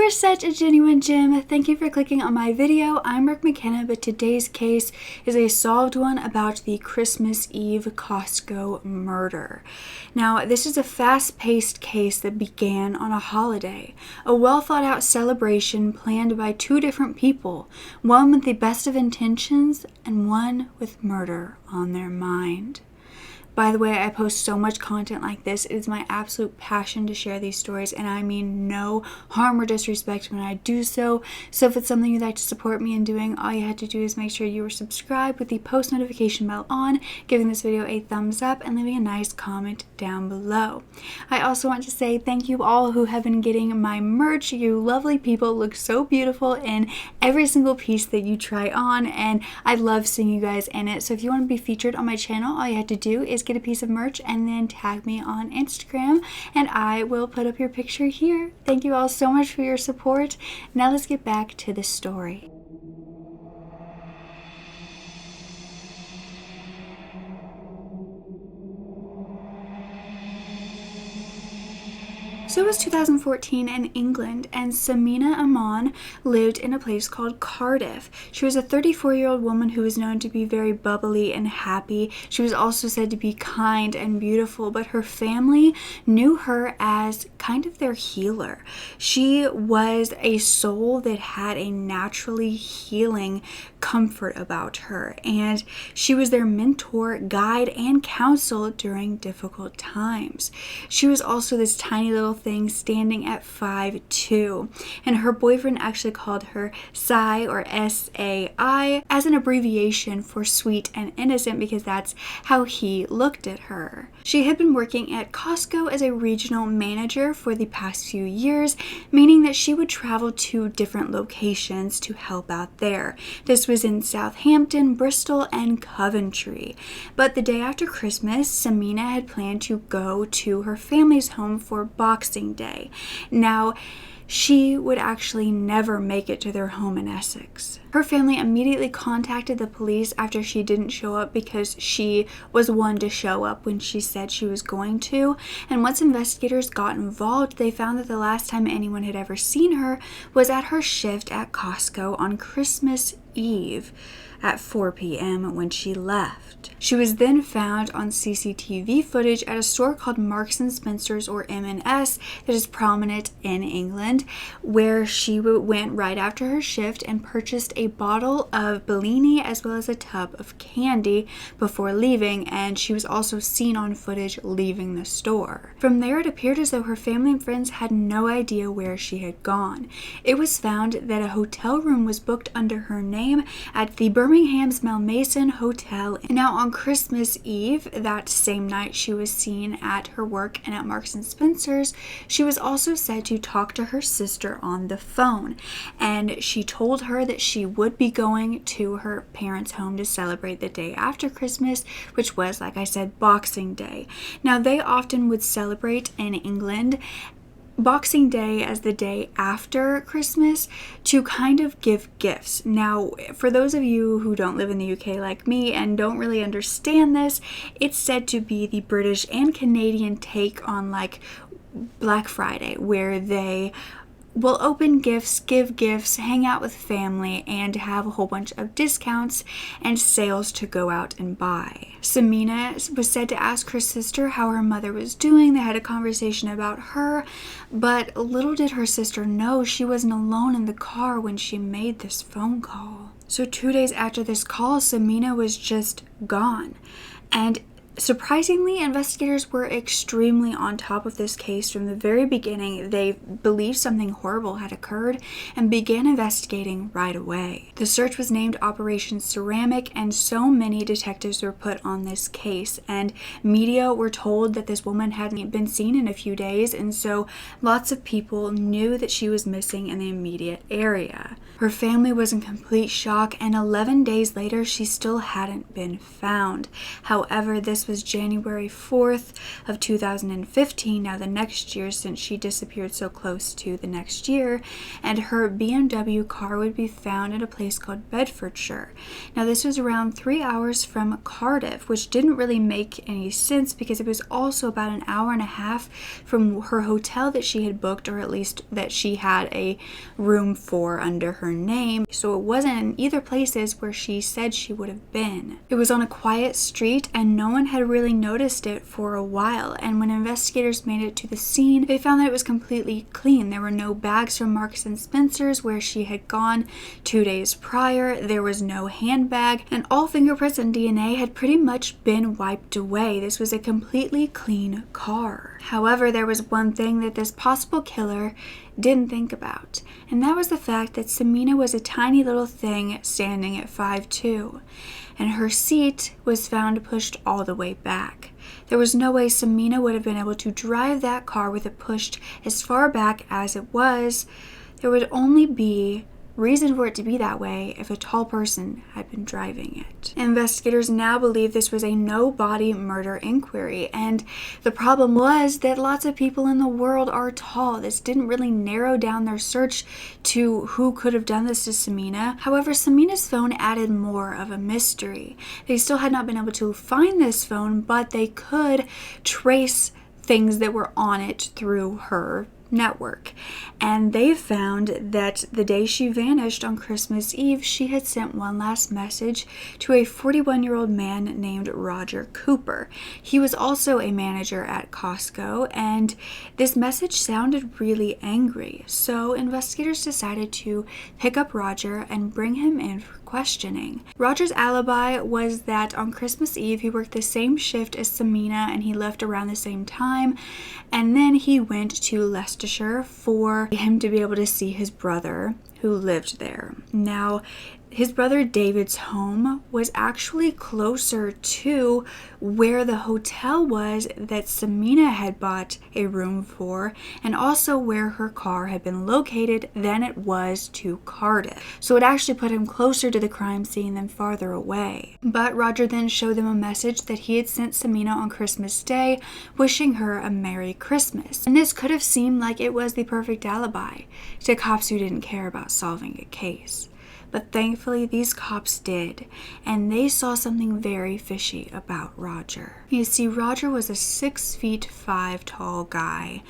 You're such a genuine gem. Thank you for clicking on my video. I'm Brooke McKenna, but today's case is a solved one about the Christmas Eve Costco murder. Now, this is a fast-paced case that began on a holiday, a well-thought-out celebration planned by two different people, one with the best of intentions and one with murder on their mind. By the way, I post so much content like this. It is my absolute passion to share these stories, and I mean no harm or disrespect when I do so. So if it's something you'd like to support me in doing, all you have to do is make sure you are subscribed with the post notification bell on, giving this video a thumbs up, and leaving a nice comment down below. I also want to say thank you all who have been getting my merch. You lovely people look so beautiful in every single piece that you try on, and I love seeing you guys in it. So if you want to be featured on my channel, all you have to do is get a piece of merch and then tag me on Instagram, and I will put up your picture here. Thank you all so much for your support. Now let's get back to the story. So it was 2014 in England, and Sammena Iman lived in a place called Cardiff. She was a 34-year-old woman who was known to be very bubbly and happy. She was also said to be kind and beautiful, but her family knew her as kind of their healer. She was a soul that had a naturally healing comfort about her, and she was their mentor, guide, and counsel during difficult times. She was also this tiny little thing standing at 5'2", and her boyfriend actually called her Sai, or S-A-I, as an abbreviation for sweet and innocent, because that's how he looked at her. She had been working at Costco as a regional manager for the past few years, meaning that she would travel to different locations to help out there. This was in Southampton, Bristol, and Coventry. But the day after Christmas, Sameena had planned to go to her family's home for Boxing Day. Now, she would actually never make it to their home in Essex. Her family immediately contacted the police after she didn't show up, because she was one to show up when she said she was going to. And once investigators got involved, they found that the last time anyone had ever seen her was at her shift at Costco on Christmas Eve at 4 p.m. when she left. She was then found on CCTV footage at a store called Marks & Spencer's, or M&S, that is prominent in England, where she went right after her shift and purchased a bottle of Bellini as well as a tub of candy before leaving, and she was also seen on footage leaving the store. From there, it appeared as though her family and friends had no idea where she had gone. It was found that a hotel room was booked under her name at the Birmingham's Malmaison Hotel. Now, on Christmas Eve, that same night she was seen at her work and at Marks & Spencer's, she was also said to talk to her sister on the phone, and she told her that she would be going to her parents' home to celebrate the day after Christmas, which was, like I said, Boxing Day. Now, they often would celebrate in England Boxing Day as the day after Christmas to kind of give gifts. Now, for those of you who don't live in the UK like me and don't really understand this, it's said to be the British and Canadian take on like Black Friday, where they will open gifts, give gifts, hang out with family, and have a whole bunch of discounts and sales to go out and buy. Sameena was said to ask her sister how her mother was doing. They had a conversation about her, but little did her sister know she wasn't alone in the car when she made this phone call. So 2 days after this call, Sameena was just gone. And surprisingly, investigators were extremely on top of this case from the very beginning. They believed something horrible had occurred and began investigating right away. The search was named Operation Ceramic, and so many detectives were put on this case, and media were told that this woman hadn't been seen in a few days, and so lots of people knew that she was missing in the immediate area. Her family was in complete shock, and 11 days later she still hadn't been found. However, this was January 4th of 2015, now the next year since she disappeared so close to the next year, and her BMW car would be found in a place called Bedfordshire. Now this was around 3 hours from Cardiff, which didn't really make any sense because it was also about an hour and a half from her hotel that she had booked, or at least that she had a room for under her name. So it wasn't in either places where she said she would have been. It was on a quiet street and no one had really noticed it for a while, and when investigators made it to the scene, they found that it was completely clean. There were no bags from Marks and Spencer's where she had gone 2 days prior. There was no handbag, and all fingerprints and DNA had pretty much been wiped away. This was a completely clean car. However, there was one thing that this possible killer didn't think about, and that was the fact that Sameena was a tiny little thing standing at 5'2", and her seat was found pushed all the way back. There was no way Sameena would have been able to drive that car with it pushed as far back as it was. There would only be reason for it to be that way if a tall person had been driving it. Investigators now believe this was a no-body murder inquiry, and the problem was that lots of people in the world are tall. This didn't really narrow down their search to who could have done this to Sameena. However, Sameena's phone added more of a mystery. They still had not been able to find this phone, but they could trace things that were on it through her network, and they found that the day she vanished on Christmas Eve, she had sent one last message to a 41-year-old man named Roger Cooper. He was also a manager at Costco, and this message sounded really angry, so investigators decided to pick up Roger and bring him in for questioning. Roger's alibi was that on Christmas Eve he worked the same shift as Sameena and he left around the same time, and then he went to Leicestershire for him to be able to see his brother who lived there. Now, his brother David's home was actually closer to where the hotel was that Sameena had bought a room for, and also where her car had been located than it was to Cardiff. So it actually put him closer to the crime scene than farther away. But Roger then showed them a message that he had sent Sameena on Christmas Day, wishing her a Merry Christmas. And this could have seemed like it was the perfect alibi to cops who didn't care about solving a case. But thankfully these cops did, and they saw something very fishy about Roger. You see, Roger was a 6'5" tall guy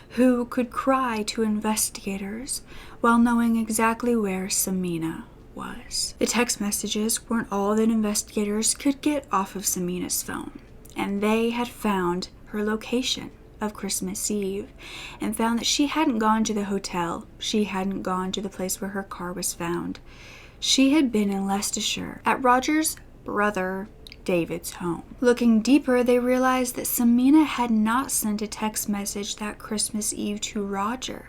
who could cry to investigators while knowing exactly where Sameena was. The text messages weren't all that investigators could get off of Sameena's phone, and they had found her location of Christmas Eve and found that she hadn't gone to the hotel. She hadn't gone to the place where her car was found. She had been in Leicestershire at Roger's brother David's home. Looking deeper, they realized that Sameena had not sent a text message that Christmas Eve to Roger.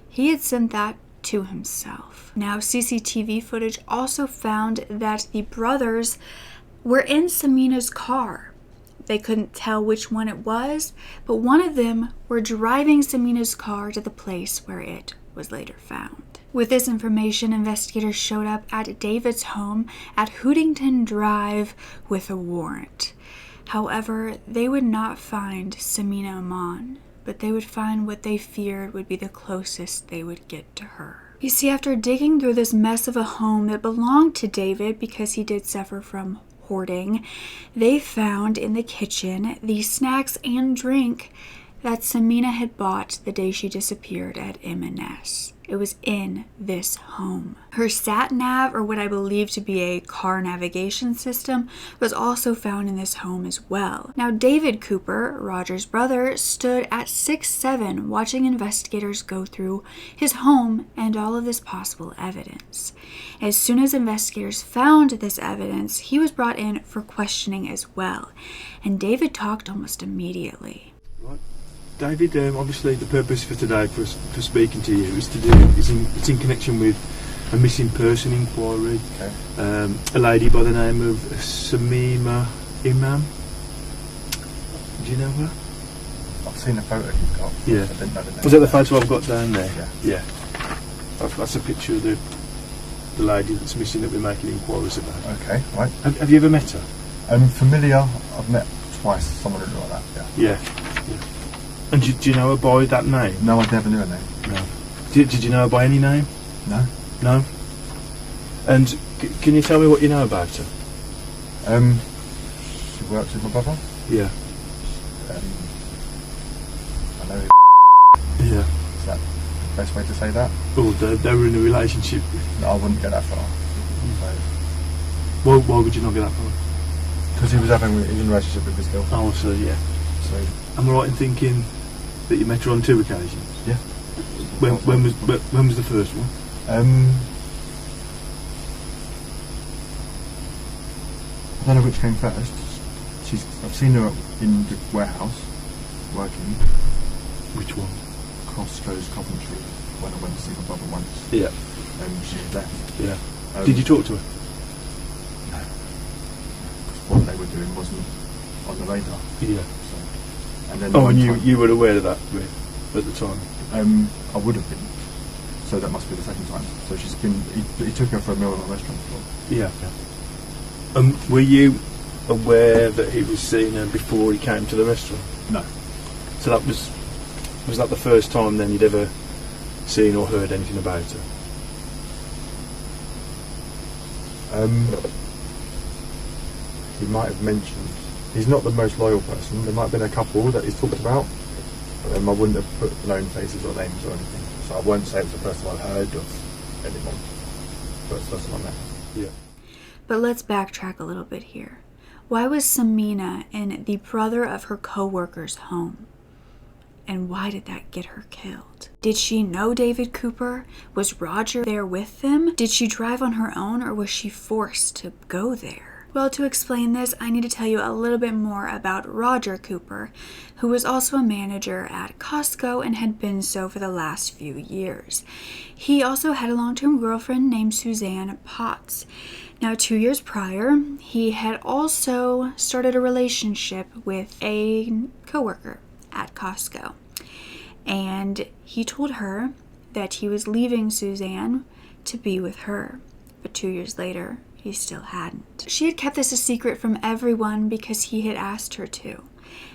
He had sent that to himself. Now, CCTV footage also found that the brothers were in Sameena's car. They couldn't tell which one it was, but one of them were driving Sameena's car to the place where it was later found. With this information, investigators showed up at David's home at Hootington Drive with a warrant. However, they would not find Sammena Iman, but they would find what they feared would be the closest they would get to her. You see, after digging through this mess of a home that belonged to David because he did suffer from hoarding, they found in the kitchen the snacks and drink that Sameena had bought the day she disappeared at M&S. It was in this home. Her sat-nav, or what I believe to be a car navigation system, was also found in this home as well. Now, David Cooper, Roger's brother, stood at 6'7", watching investigators go through his home and all of this possible evidence. As soon as investigators found this evidence, he was brought in for questioning as well, and David talked almost immediately. Right. David, obviously the purpose for today for speaking to you is it's in connection with a missing person inquiry. Okay. A lady by the name of Sammena Iman. Do you know her? I've seen the photo you've got. Yeah. I didn't know the name. Was that the photo I've got down there? Yeah. That's a picture of the lady that's missing that we're making inquiries about. Okay, right. Have you ever met her? I'm familiar. I've met twice someone who looked like that, Yeah. And do you know her by that name? No, I never knew her name. No. Did you know her by any name? No. No? And can you tell me what you know about her? She works with my brother. Yeah. I know. Yeah. Is that the best way to say that? Oh, they were in a relationship. No, I wouldn't go that far. Why would you not get that far? Because he was in a relationship with this girl. Oh, so yeah. So Am I right in thinking that you met her on 2 occasions? yeah. When was the first one? I don't know which came first. I've seen her in the warehouse working. Which one? Costco's Coventry when I went to see my brother once. Yeah. She was left. Yeah. Did you talk to her? No. What they were doing wasn't on the radar. Yeah. So, and then And you were aware of that at the time? I would have been. So that must be the second time. So she's been. He took her for a meal on a restaurant floor. Yeah. Were you aware that he was seeing her before he came to the restaurant? No. So that was that the first time then you'd ever seen or heard anything about her? He might have mentioned. He's not the most loyal person. There might have been a couple that he's talked about. I wouldn't have put known faces or names or anything. So I won't say it was the first time I've heard of anyone. But it's the first time I met. Yeah. But let's backtrack a little bit here. Why was Sameena in the brother of her co-worker's home? And why did that get her killed? Did she know David Cooper? Was Roger there with them? Did she drive on her own, or was she forced to go there? Well, to explain this, I need to tell you a little bit more about Roger Cooper, who was also a manager at Costco and had been so for the last few years. He also had a long-term girlfriend named Suzanne Potts. Now, 2 years prior, he had also started a relationship with a coworker at Costco. And he told her that he was leaving Suzanne to be with her. But 2 years later, he still hadn't. She had kept this a secret from everyone because he had asked her to.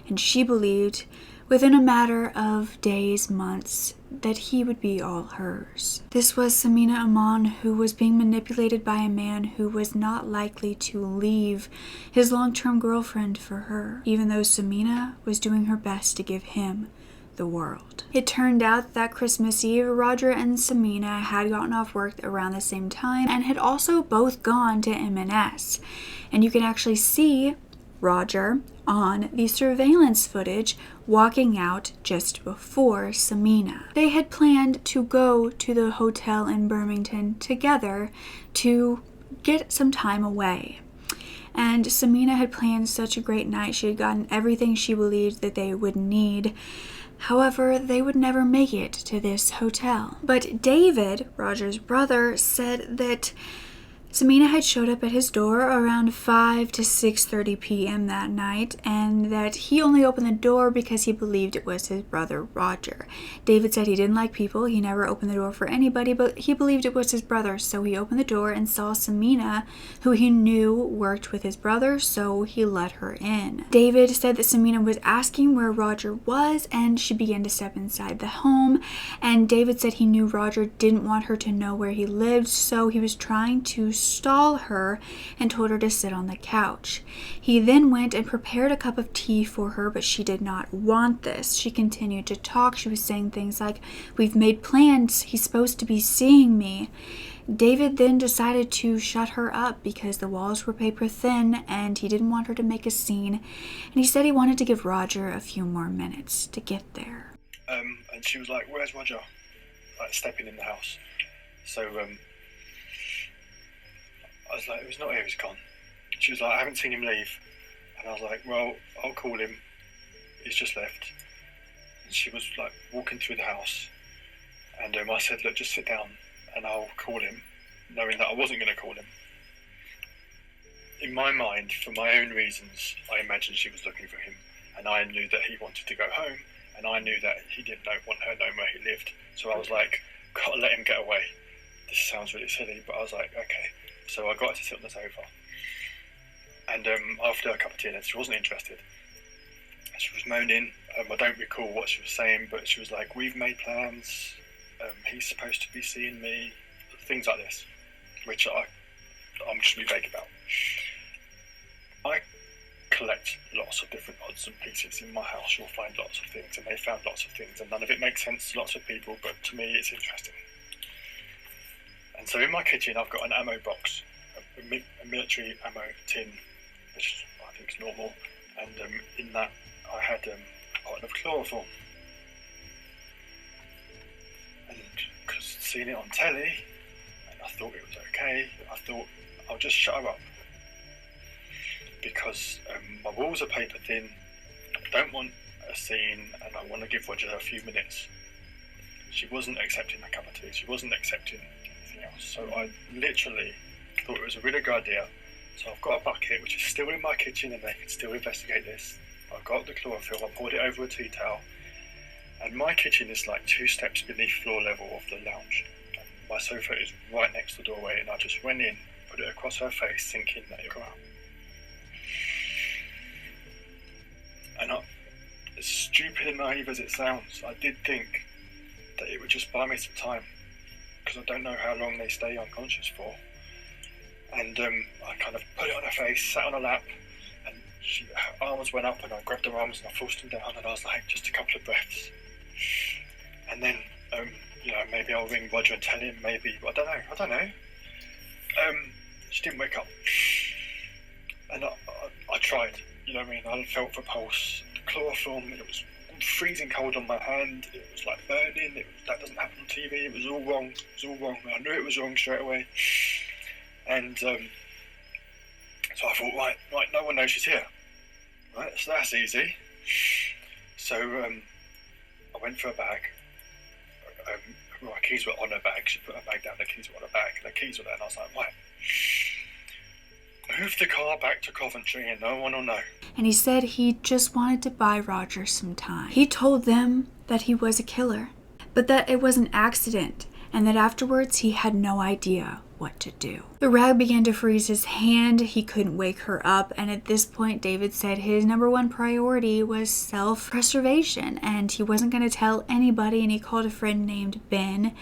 And she believed, within a matter of days, months, that he would be all hers. This was Sammena Iman, who was being manipulated by a man who was not likely to leave his long-term girlfriend for her, even though Sammena was doing her best to give him the world. It turned out that Christmas Eve, Roger and Sammena had gotten off work around the same time and had also both gone to M&S. And you can actually see Roger on the surveillance footage walking out just before Sammena. They had planned to go to the hotel in Birmingham together to get some time away. And Sammena had planned such a great night. She had gotten everything she believed that they would need. However, they would never make it to this hotel. But David, Roger's brother, said that Sammena had showed up at his door around 5 to 6:30 p.m. that night, and that he only opened the door because he believed it was his brother Roger. David said he didn't like people, he never opened the door for anybody, but he believed it was his brother, so he opened the door and saw Sammena, who he knew worked with his brother, so he let her in. David said that Sammena was asking where Roger was, and she began to step inside the home, and David said he knew Roger didn't want her to know where he lived, so he was trying to stall her and told her to sit on the couch. He then went and prepared a cup of tea for her, but she did not want this. She continued to talk. She was saying things like, "We've made plans. He's supposed to be seeing me." David then decided to shut her up because the walls were paper thin and he didn't want her to make a scene. And he said he wanted to give Roger a few more minutes to get there. And she was like, "Where's Roger?" Like stepping in the house. So I was like, "He's not here, he's gone." She was like, "I haven't seen him leave." And I was like, "Well, I'll call him. He's just left." And she was like walking through the house. And I said, "Look, just sit down and I'll call him," knowing that I wasn't going to call him. In my mind, for my own reasons, I imagined she was looking for him. And I knew that he wanted to go home. And I knew that he didn't want her to know where he lived. So I was like, gotta let him get away. This sounds really silly, but I was like, okay. So I got her to sit on the sofa. And after a cup of tea, she wasn't interested. she was moaning. I don't recall what she was saying, but she was like, "We've made plans. He's supposed to be seeing me." Things like this, which I'm just being vague about. I collect lots of different odds and pieces in my house. You'll find lots of things, and they found lots of things, and none of it makes sense to lots of people, but to me it's interesting. And so in my kitchen I've got an ammo box, a military ammo tin, which I think is normal, and in that I had a bottle of chloroform. And because seeing it on telly, and I thought it was okay, I thought I'll just shut her up. Because my walls are paper thin, I don't want a scene, and I want to give Roger a few minutes. She wasn't accepting a cup of tea, she wasn't accepting anything else. So I literally thought it was a really good idea. So I've got a bucket which is still in my kitchen and they can still investigate this. I got the chlorophyll, I poured it over a tea towel, and my kitchen is like 2 steps beneath floor level of the lounge. And my sofa is right next to the doorway, and I just went in, put it across her face, thinking that it would go out. And as stupid and naive as it sounds, I did think that it would just buy me some time, because I don't know how long they stay unconscious for. And I kind of put it on her face, sat on her lap, and her arms went up, and I grabbed her arms and I forced them down, and I was like, just a couple of breaths. And then, maybe I'll ring Roger and tell him, maybe, I don't know. She didn't wake up. And I tried. You know what I mean? I felt for pulse. The chloroform, it was freezing cold on my hand. It was like burning. That doesn't happen on TV. It was all wrong. I knew it was wrong straight away. And so I thought, right, no one knows she's here. Right, so that's easy. So I went for a bag. My keys were on her bag. She put her bag down. The keys were on her bag. The keys were there, and I was like, right. Move the car back to Coventry and no one will know. And he said he just wanted to buy Roger some time. He told them that he was a killer, but that it was an accident, and that afterwards he had no idea what to do. The rag began to freeze his hand, he couldn't wake her up, and at this point David said his number one priority was self-preservation, and he wasn't going to tell anybody, and he called a friend named Ben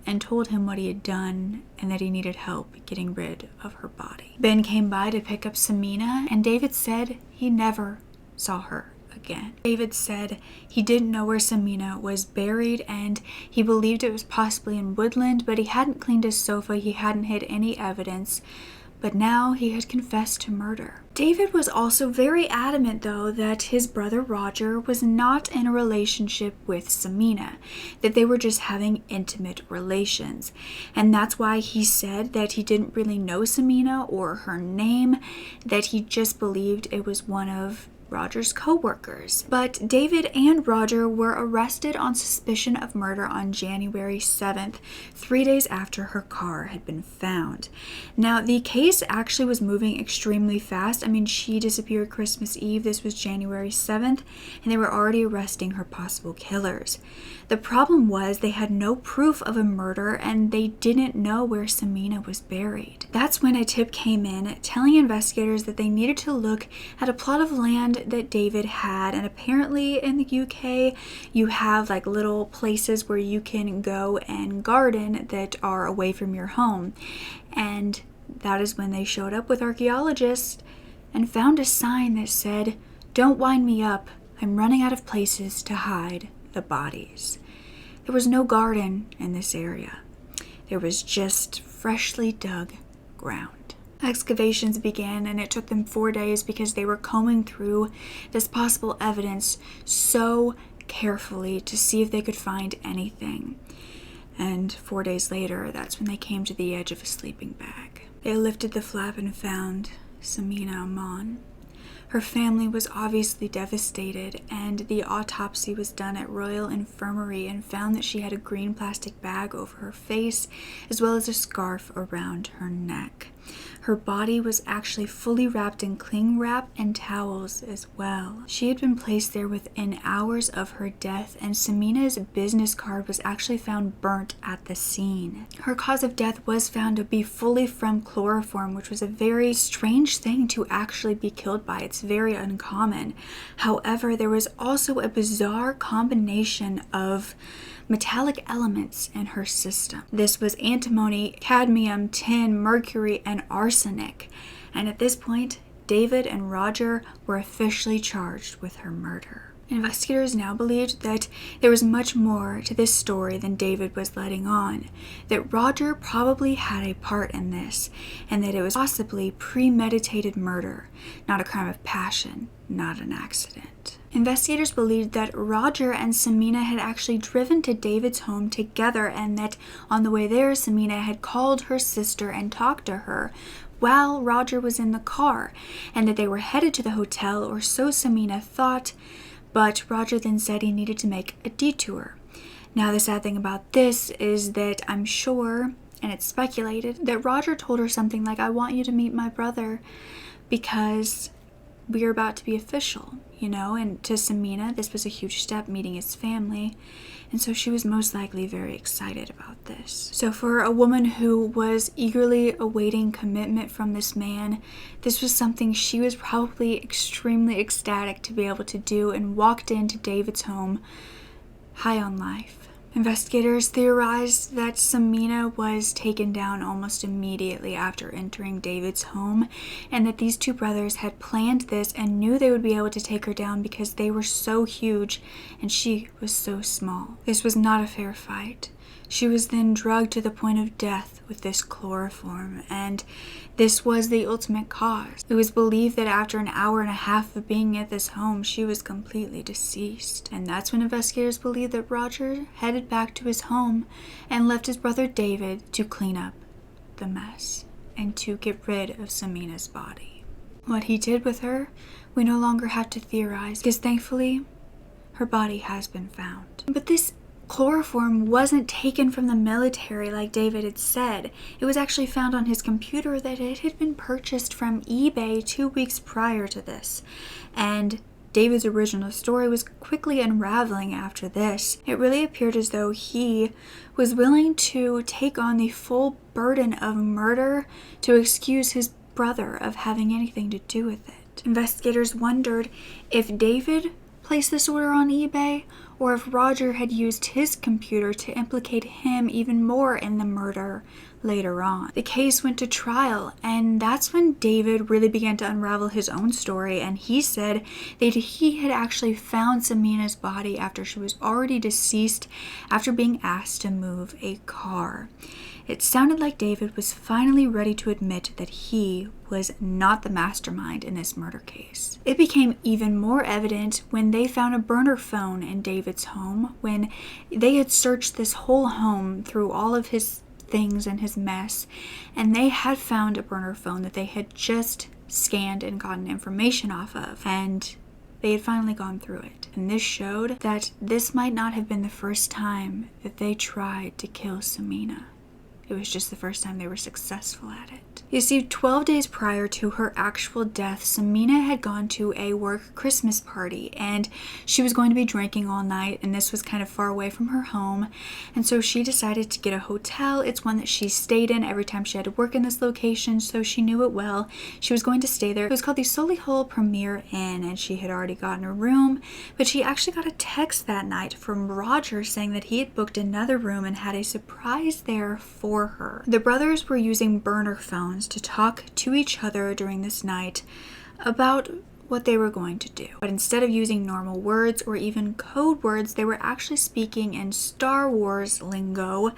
and told him what he had done and that he needed help getting rid of her body. Ben came by to pick up Sameena, and David said he never saw her again. David said he didn't know where Sameena was buried, and he believed it was possibly in Woodland, but he hadn't cleaned his sofa, he hadn't hid any evidence, but now he had confessed to murder. David was also very adamant, though, that his brother Roger was not in a relationship with Sameena, that they were just having intimate relations. And that's why he said that he didn't really know Sameena or her name, that he just believed it was one of Roger's co-workers. But David and Roger were arrested on suspicion of murder on January 7th, 3 days after her car had been found. Now, the case actually was moving extremely fast. I mean, she disappeared Christmas Eve. This was January 7th, and they were already arresting her possible killers. The problem was they had no proof of a murder, and they didn't know where Sameena was buried. That's when a tip came in telling investigators that they needed to look at a plot of land that David had, and apparently in the UK you have like little places where you can go and garden that are away from your home. And that is when they showed up with archaeologists and found a sign that said, "Don't wind me up, I'm running out of places to hide the bodies." There was no garden in this area. There was just freshly dug ground. Excavations began, and it took them 4 days because they were combing through this possible evidence so carefully to see if they could find anything. And 4 days later, that's when they came to the edge of a sleeping bag. They lifted the flap and found Sammena Iman. Her family was obviously devastated, and the autopsy was done at Royal Infirmary and found that she had a green plastic bag over her face, as well as a scarf around her neck. Her body was actually fully wrapped in cling wrap and towels as well. She had been placed there within hours of her death, and Sameena's business card was actually found burnt at the scene. Her cause of death was found to be fully from chloroform, which was a very strange thing to actually be killed by. It's very uncommon. However, there was also a bizarre combination of metallic elements in her system. This was antimony, cadmium, tin, mercury, and arsenic. And at this point, David and Roger were officially charged with her murder. Investigators now believed that there was much more to this story than David was letting on, that Roger probably had a part in this, and that it was possibly premeditated murder, not a crime of passion, not an accident. Investigators believed that Roger and Sameena had actually driven to David's home together, and that on the way there, Sameena had called her sister and talked to her while Roger was in the car, and that they were headed to the hotel, or so Sameena thought, but Roger then said he needed to make a detour. Now, the sad thing about this is that I'm sure, and it's speculated, that Roger told her something like, "I want you to meet my brother because we're about to be official," and to Sameena, this was a huge step, meeting his family, and so she was most likely very excited about this. So for a woman who was eagerly awaiting commitment from this man, this was something she was probably extremely ecstatic to be able to do, and walked into David's home high on life. Investigators theorized that Sameena was taken down almost immediately after entering David's home, and that these two brothers had planned this and knew they would be able to take her down because they were so huge and she was so small. This was not a fair fight. She was then drugged to the point of death with this chloroform, and this was the ultimate cause. It was believed that after an hour and a half of being at this home, she was completely deceased. And that's when investigators believed that Roger headed back to his home and left his brother David to clean up the mess and to get rid of Sameena's body. What he did with her, we no longer have to theorize, because thankfully, her body has been found. But this chloroform wasn't taken from the military like David had said. It was actually found on his computer that it had been purchased from eBay 2 weeks prior to this. And David's original story was quickly unraveling after this. It really appeared as though he was willing to take on the full burden of murder to excuse his brother of having anything to do with it. Investigators wondered if David placed this order on eBay, or if Roger had used his computer to implicate him even more in the murder later on. The case went to trial, and that's when David really began to unravel his own story, and he said that he had actually found Sameena's body after she was already deceased, after being asked to move a car. It sounded like David was finally ready to admit that he was not the mastermind in this murder case. It became even more evident when they found a burner phone in David's home, when they had searched this whole home through all of his things and his mess, and they had found a burner phone that they had just scanned and gotten information off of, and they had finally gone through it. And this showed that this might not have been the first time that they tried to kill Sameena. It was just the first time they were successful at it. You see, 12 days prior to her actual death, Sameena had gone to a work Christmas party, and she was going to be drinking all night, and this was kind of far away from her home, and so she decided to get a hotel. It's one that she stayed in every time she had to work in this location, so she knew it well. She was going to stay there. It was called the Solihull Premier Inn, and she had already gotten a room, but she actually got a text that night from Roger saying that he had booked another room and had a surprise there for her. The brothers were using burner phones to talk to each other during this night about what they were going to do. But instead of using normal words or even code words, they were actually speaking in Star Wars lingo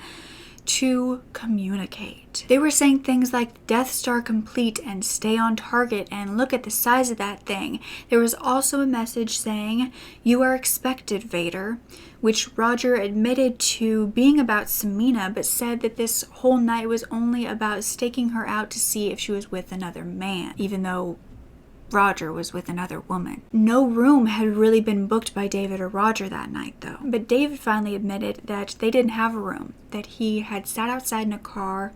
to communicate. They were saying things like Death Star complete and stay on target and look at the size of that thing. There was also a message saying, "You are expected, Vader," which Roger admitted to being about Sameena, but said that this whole night was only about staking her out to see if she was with another man, even though Roger was with another woman. No room had really been booked by David or Roger that night, though. But David finally admitted that they didn't have a room, that he had sat outside in a car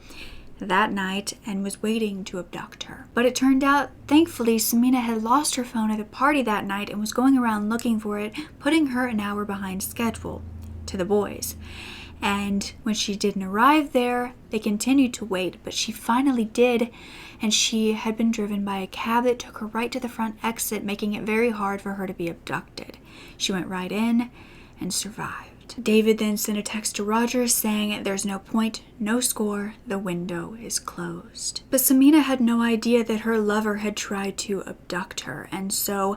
that night and was waiting to abduct her. But it turned out, thankfully, Sameena had lost her phone at a party that night and was going around looking for it, putting her an hour behind schedule to the boys. And when she didn't arrive there, they continued to wait, but she finally did, and she had been driven by a cab that took her right to the front exit, making it very hard for her to be abducted. She went right in and survived. David then sent a text to Roger saying there's no point, no score, the window is closed. But Sameena had no idea that her lover had tried to abduct her, and so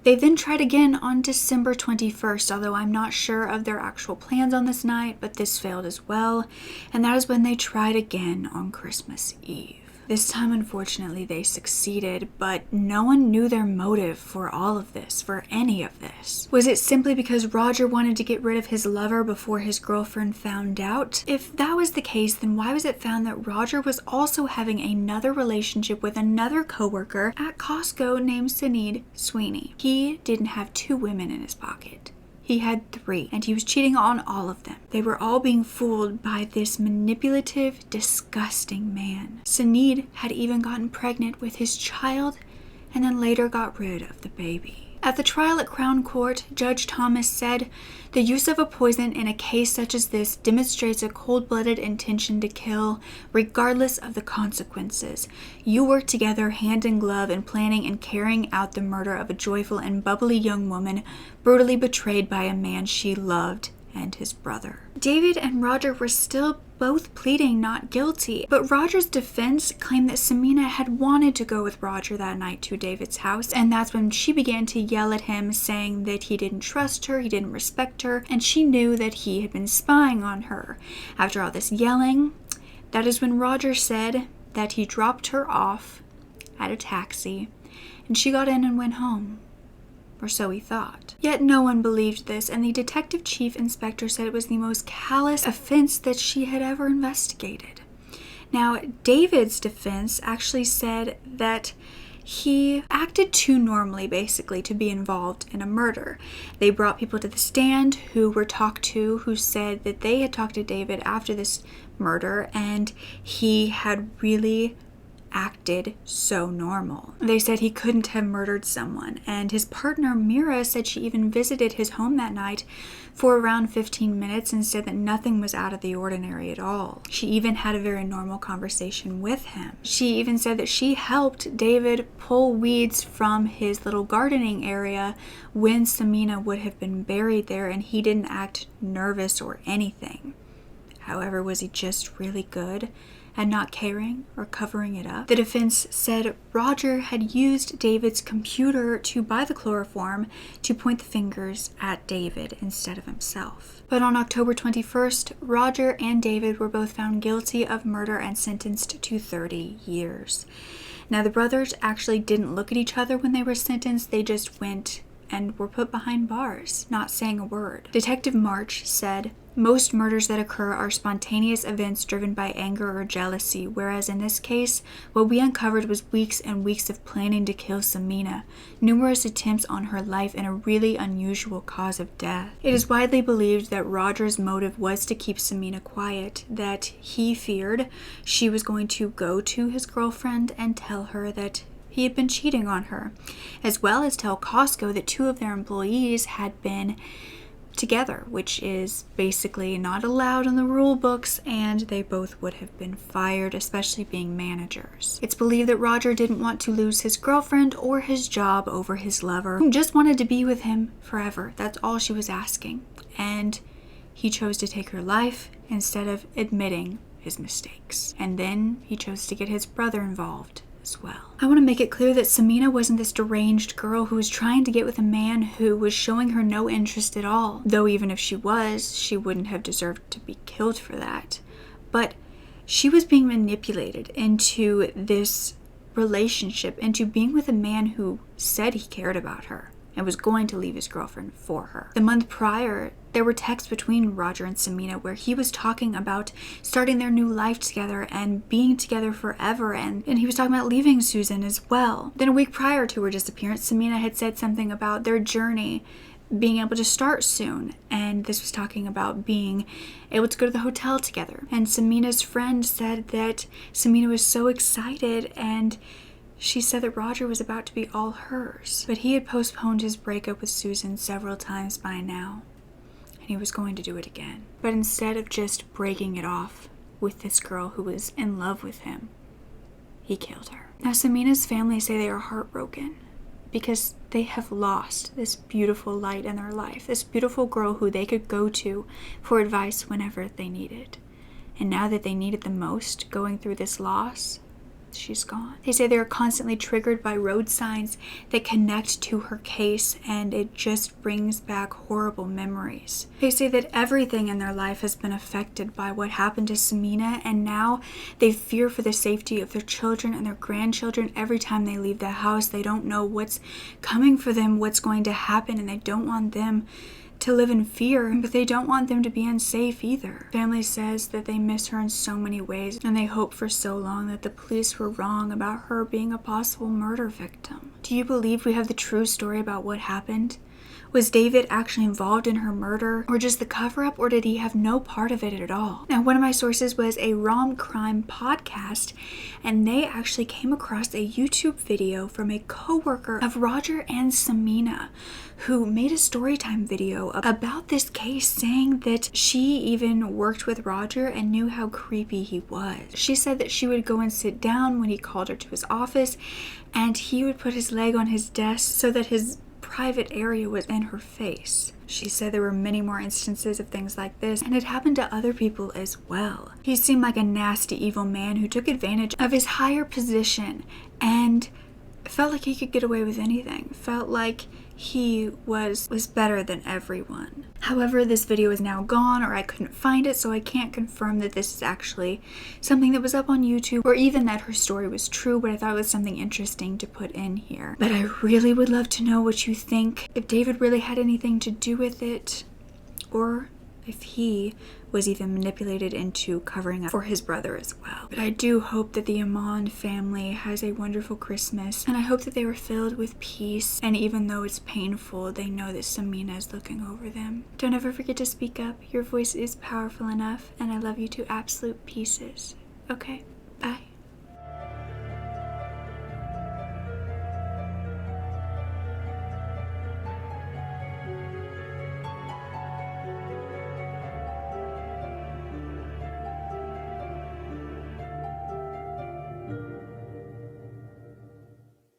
they then tried again on December 21st, although I'm not sure of their actual plans on this night, but this failed as well, and that is when they tried again on Christmas Eve. This time, unfortunately, they succeeded, but no one knew their motive for all of this, for any of this. Was it simply because Roger wanted to get rid of his lover before his girlfriend found out? If that was the case, then why was it found that Roger was also having another relationship with another coworker at Costco named Sinead Sweeney? He didn't have 2 women in his pocket. He had 3, and he was cheating on all of them. They were all being fooled by this manipulative, disgusting man. Sinead had even gotten pregnant with his child and then later got rid of the baby. At the trial at Crown Court, Judge Thomas said, "The use of a poison in a case such as this demonstrates a cold-blooded intention to kill, regardless of the consequences. You worked together hand in glove in planning and carrying out the murder of a joyful and bubbly young woman, brutally betrayed by a man she loved and his brother." David and Roger were still both pleading not guilty, but Roger's defense claimed that Sameena had wanted to go with Roger that night to David's house, and that's when she began to yell at him, saying that he didn't trust her, he didn't respect her, and she knew that he had been spying on her. After all this yelling, that is when Roger said that he dropped her off at a taxi, and she got in and went home. Or so he thought. Yet no one believed this, and the detective chief inspector said it was the most callous offense that she had ever investigated. Now, David's defense actually said that he acted too normally, basically, to be involved in a murder. They brought people to the stand who were talked to, who said that they had talked to David after this murder, and he had really acted so normal. They said he couldn't have murdered someone, and his partner Mira said she even visited his home that night for around 15 minutes and said that nothing was out of the ordinary at all. She even had a very normal conversation with him. She even said that she helped David pull weeds from his little gardening area when Sameena would have been buried there, and he didn't act nervous or anything. However, was he just really good and not caring or covering it up? The defense said Roger had used David's computer to buy the chloroform to point the fingers at David instead of himself. But on October 21st, Roger and David were both found guilty of murder and sentenced to 30 years. Now, the brothers actually didn't look at each other when they were sentenced. They just went and were put behind bars, not saying a word. Detective March said, "Most murders that occur are spontaneous events driven by anger or jealousy, whereas in this case, what we uncovered was weeks and weeks of planning to kill Sameena, numerous attempts on her life, and a really unusual cause of death." It is widely believed that Roger's motive was to keep Sameena quiet, that he feared she was going to go to his girlfriend and tell her that he had been cheating on her, as well as tell Costco that 2 of their employees had been together, which is basically not allowed in the rule books, and they both would have been fired, especially being managers. It's believed that Roger didn't want to lose his girlfriend or his job over his lover, who just wanted to be with him forever. That's all she was asking. And he chose to take her life instead of admitting his mistakes. And then he chose to get his brother involved as well. I want to make it clear that Sameena wasn't this deranged girl who was trying to get with a man who was showing her no interest at all. Though even if she was, she wouldn't have deserved to be killed for that. But she was being manipulated into this relationship, into being with a man who said he cared about her and was going to leave his girlfriend for her. The month prior, there were texts between Roger and Sameena where he was talking about starting their new life together and being together forever, and he was talking about leaving Susan as well. Then a week prior to her disappearance, Sameena had said something about their journey being able to start soon. And this was talking about being able to go to the hotel together. And Sameena's friend said that Sameena was so excited, and she said that Roger was about to be all hers. But he had postponed his breakup with Susan several times by now, and he was going to do it again. But instead of just breaking it off with this girl who was in love with him, he killed her. Now, Sameena's family say they are heartbroken because they have lost this beautiful light in their life, this beautiful girl who they could go to for advice whenever they needed. And now that they need it the most, going through this loss, she's gone. They say they're constantly triggered by road signs that connect to her case, and it just brings back horrible memories. They say that everything in their life has been affected by what happened to Sameena, and now they fear for the safety of their children and their grandchildren. Every time they leave the house, they don't know what's coming for them, what's going to happen, and they don't want them to live in fear, but they don't want them to be unsafe either. Family says that they miss her in so many ways, and they hope for so long that the police were wrong about her being a possible murder victim. Do you believe we have the true story about what happened? Was David actually involved in her murder, or just the cover-up, or did he have no part of it at all? Now, one of my sources was a Rom Crime podcast, and they actually came across a YouTube video from a co-worker of Roger and Sameena, who made a storytime video about this case, saying that she even worked with Roger and knew how creepy he was. She said that she would go and sit down when he called her to his office, and he would put his leg on his desk so that his private area was in her face. She said there were many more instances of things like this, and it happened to other people as well. He seemed like a nasty, evil man who took advantage of his higher position and felt like he could get away with anything. Felt like he was better than everyone. However, this video is now gone, or I couldn't find it, so I can't confirm that this is actually something that was up on YouTube, or even that her story was true, but I thought it was something interesting to put in here. But I really would love to know what you think, if David really had anything to do with it, or if he was even manipulated into covering up for his brother as well. But I do hope that the Iman family has a wonderful Christmas, and I hope that they were filled with peace, and even though it's painful, they know that Sameena is looking over them. Don't ever forget to speak up. Your voice is powerful enough, and I love you to absolute pieces. Okay, bye.